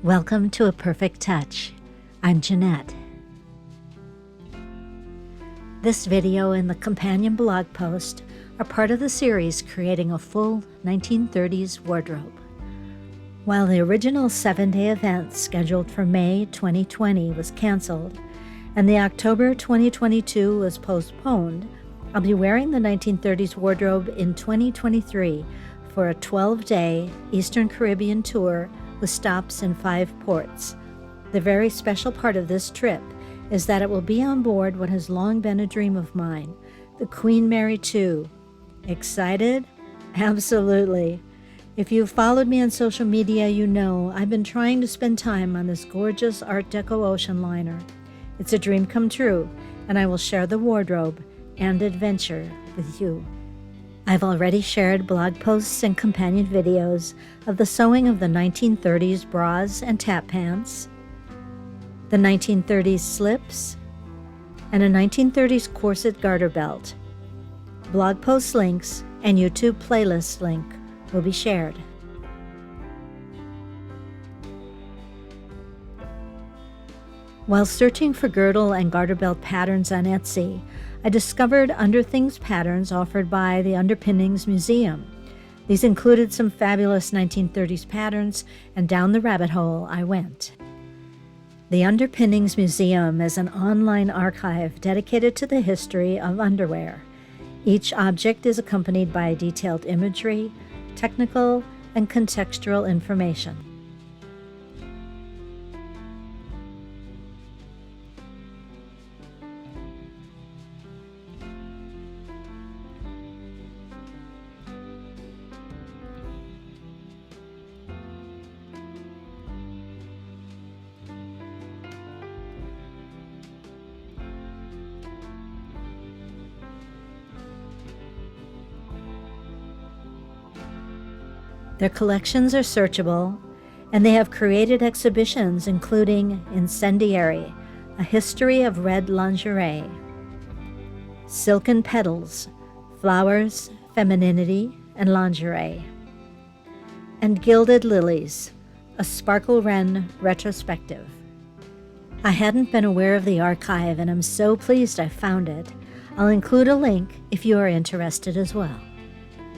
Welcome to A Perfect Touch. I'm Jeanette. This video and the companion blog post are part of the series creating a full 1930s wardrobe. While the original 7-day event scheduled for May 2020 was canceled and the October 2022 was postponed, I'll be wearing the 1930s wardrobe in 2023 for a 12-day Eastern Caribbean tour with stops in 5 ports. The very special part of this trip is that it will be on board what has long been a dream of mine, the Queen Mary II. Excited? Absolutely. If you've followed me on social media, you know I've been trying to spend time on this gorgeous Art Deco ocean liner. It's a dream come true, and I will share the wardrobe and adventure with you. I've already shared blog posts and companion videos of the sewing of the 1930s bras and tap pants, the 1930s slips, and a 1930s corset garter belt. Blog post links and YouTube playlist link will be shared. While searching for girdle and garter belt patterns on Etsy, I discovered Underthings patterns offered by the Underpinnings Museum. These included some fabulous 1930s patterns, and down the rabbit hole I went. The Underpinnings Museum is an online archive dedicated to the history of underwear. Each object is accompanied by detailed imagery, technical, and contextual information. Their collections are searchable, and they have created exhibitions including Incendiary, a history of red lingerie, Silken Petals, flowers, femininity, and lingerie, and Gilded Lilies, a Sparkle Wren retrospective. I hadn't been aware of the archive, and I'm so pleased I found it. I'll include a link if you are interested as well.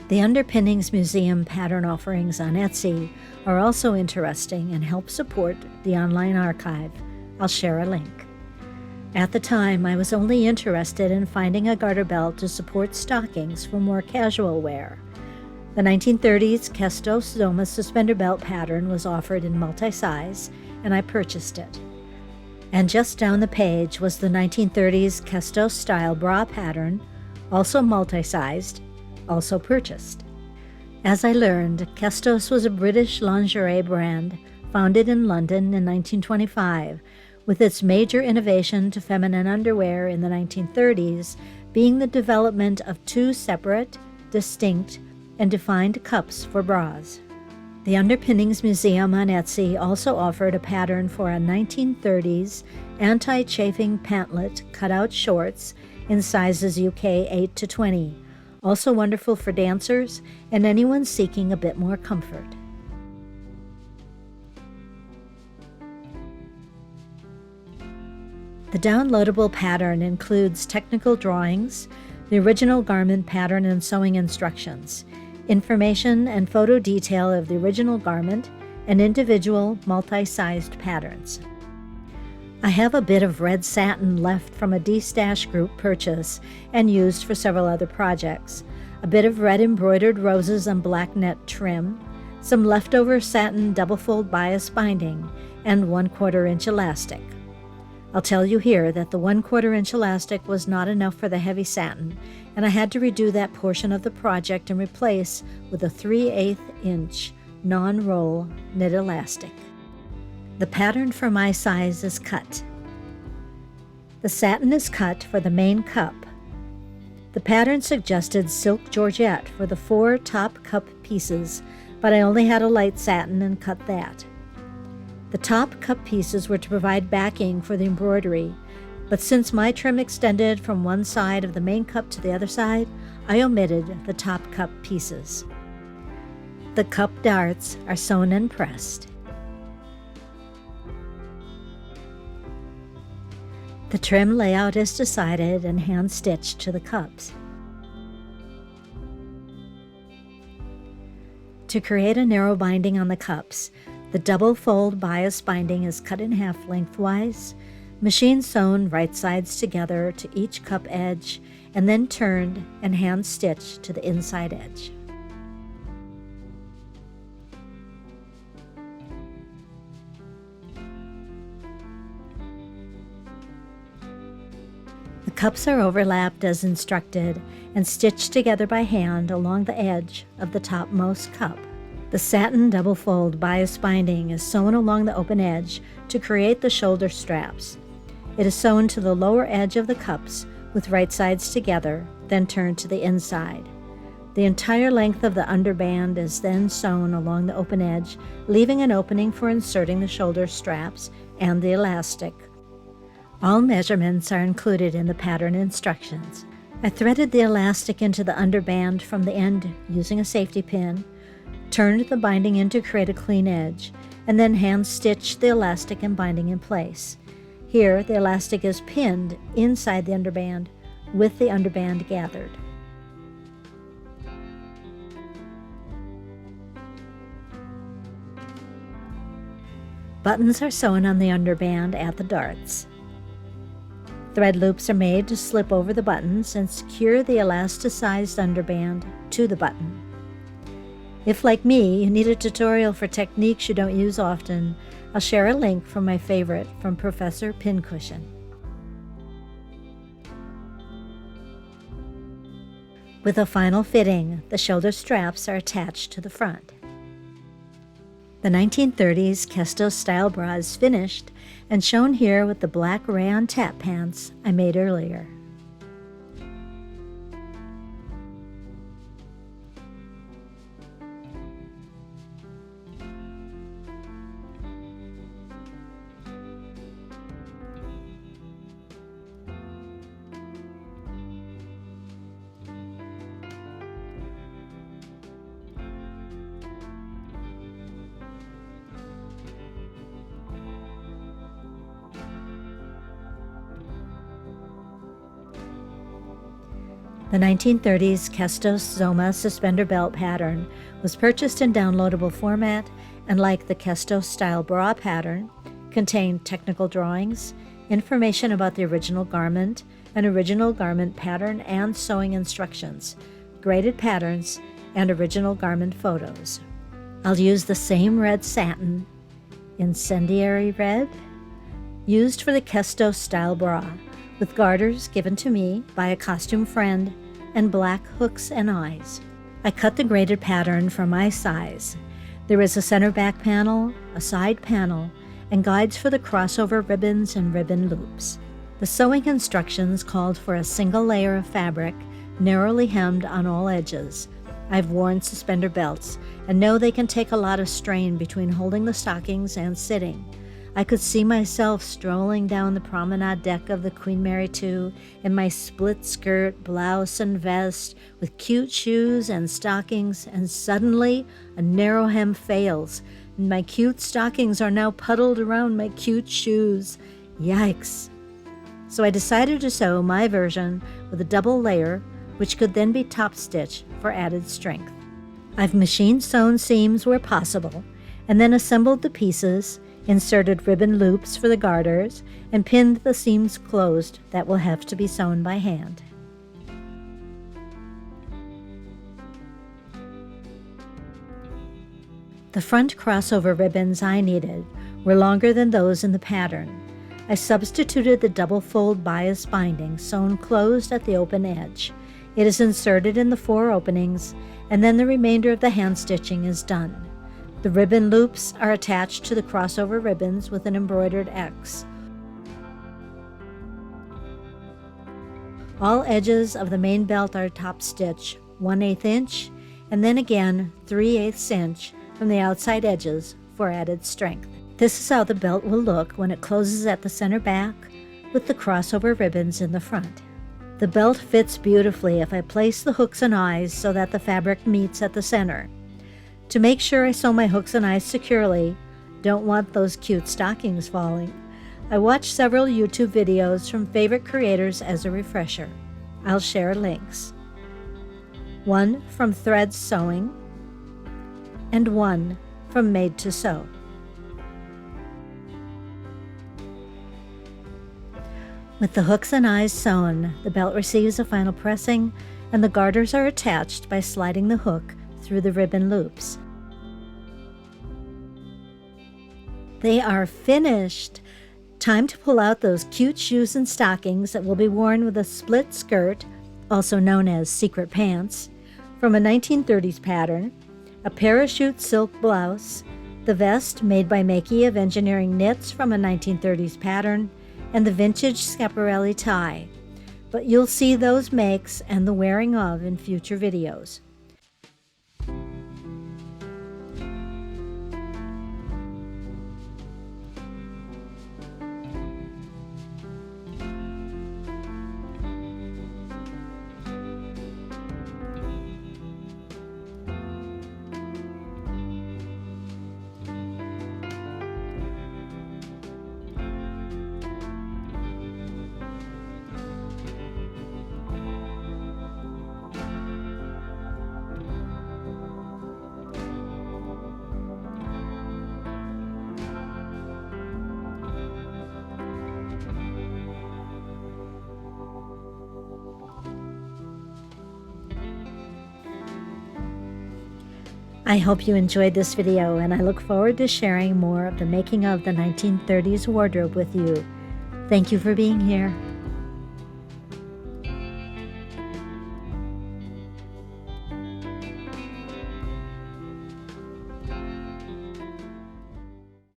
The Underpinnings Museum pattern offerings on Etsy are also interesting and help support the online archive. I'll share a link. At the time, I was only interested in finding a garter belt to support stockings for more casual wear. The 1930s Kestos Zoma Suspender Belt pattern was offered in multi-size, and I purchased it. And just down the page was the 1930s Kestos Style Bra pattern, also multi-sized, also purchased. As I learned, Kestos was a British lingerie brand founded in London in 1925, with its major innovation to feminine underwear in the 1930s being the development of 2 separate, distinct, and defined cups for bras. The Underpinnings Museum on Etsy also offered a pattern for a 1930s anti-chafing pantlet cutout shorts in sizes UK 8 to 20. Also wonderful for dancers and anyone seeking a bit more comfort. The downloadable pattern includes technical drawings, the original garment pattern and sewing instructions, information and photo detail of the original garment, and individual multi-sized patterns. I have a bit of red satin left from a D-Stash group purchase and used for several other projects, a bit of red embroidered roses and black net trim, some leftover satin double-fold bias binding, and 1/4 inch elastic. I'll tell you here that the 1/4 inch elastic was not enough for the heavy satin, and I had to redo that portion of the project and replace with a 3/8 inch non-roll knit elastic. The pattern for my size is cut. The satin is cut for the main cup. The pattern suggested silk georgette for the 4 top cup pieces, but I only had a light satin and cut that. The top cup pieces were to provide backing for the embroidery, but since my trim extended from one side of the main cup to the other side, I omitted the top cup pieces. The cup darts are sewn and pressed. The trim layout is decided and hand-stitched to the cups. To create a narrow binding on the cups, the double fold bias binding is cut in half lengthwise, machine sewn right sides together to each cup edge, and then turned and hand-stitched to the inside edge. The cups are overlapped as instructed and stitched together by hand along the edge of the topmost cup. The satin double fold bias binding is sewn along the open edge to create the shoulder straps. It is sewn to the lower edge of the cups with right sides together, then turned to the inside. The entire length of the underband is then sewn along the open edge, leaving an opening for inserting the shoulder straps and the elastic. All measurements are included in the pattern instructions. I threaded the elastic into the underband from the end using a safety pin, turned the binding in to create a clean edge, and then hand-stitched the elastic and binding in place. Here, the elastic is pinned inside the underband with the underband gathered. Buttons are sewn on the underband at the darts. Thread loops are made to slip over the buttons and secure the elasticized underband to the button. If, like me, you need a tutorial for techniques you don't use often, I'll share a link from my favorite from Professor Pincushion. With a final fitting, the shoulder straps are attached to the front. The 1930s Kestos Style Bra is finished and shown here with the black rayon tap pants I made earlier. The 1930s Kestos Zoma Suspender Belt pattern was purchased in downloadable format and, like the Kestos Style Bra pattern, contained technical drawings, information about the original garment, an original garment pattern and sewing instructions, graded patterns, and original garment photos. I'll use the same red satin, incendiary red, used for the Kestos Style Bra, with garters given to me by a costume friend and black hooks and eyes. I cut the graded pattern for my size. There is a center back panel, a side panel, and guides for the crossover ribbons and ribbon loops. The sewing instructions called for a single layer of fabric, narrowly hemmed on all edges. I've worn suspender belts and know they can take a lot of strain between holding the stockings and sitting. I could see myself strolling down the promenade deck of the Queen Mary II in my split skirt, blouse, and vest with cute shoes and stockings, and suddenly a narrow hem fails, and my cute stockings are now puddled around my cute shoes. Yikes! So I decided to sew my version with a double layer, which could then be top stitched for added strength. I've machine sewn seams where possible, and then assembled the pieces, inserted ribbon loops for the garters, and pinned the seams closed that will have to be sewn by hand. The front crossover ribbons I needed were longer than those in the pattern. I substituted the double fold bias binding sewn closed at the open edge. It is inserted in the 4 openings, and then the remainder of the hand stitching is done. The ribbon loops are attached to the crossover ribbons with an embroidered X. All edges of the main belt are top stitch 1/8 inch, and then again 3/8 inch from the outside edges for added strength. This is how the belt will look when it closes at the center back with the crossover ribbons in the front. The belt fits beautifully if I place the hooks and eyes so that the fabric meets at the center. To make sure I sew my hooks and eyes securely, don't want those cute stockings falling, I watched several YouTube videos from favorite creators as a refresher. I'll share links. One from Thread Sewing and one from Made to Sew. With the hooks and eyes sewn, the belt receives a final pressing, and the garters are attached by sliding the hook through the ribbon loops. They are finished! Time to pull out those cute shoes and stockings that will be worn with a split skirt, also known as secret pants, from a 1930s pattern, a parachute silk blouse, the vest made by Makey of Engineering Knits from a 1930s pattern, and the vintage Schiaparelli tie, but you'll see those makes and the wearing of in future videos. I hope you enjoyed this video, and I look forward to sharing more of the making of the 1930s wardrobe with you. Thank you for being here.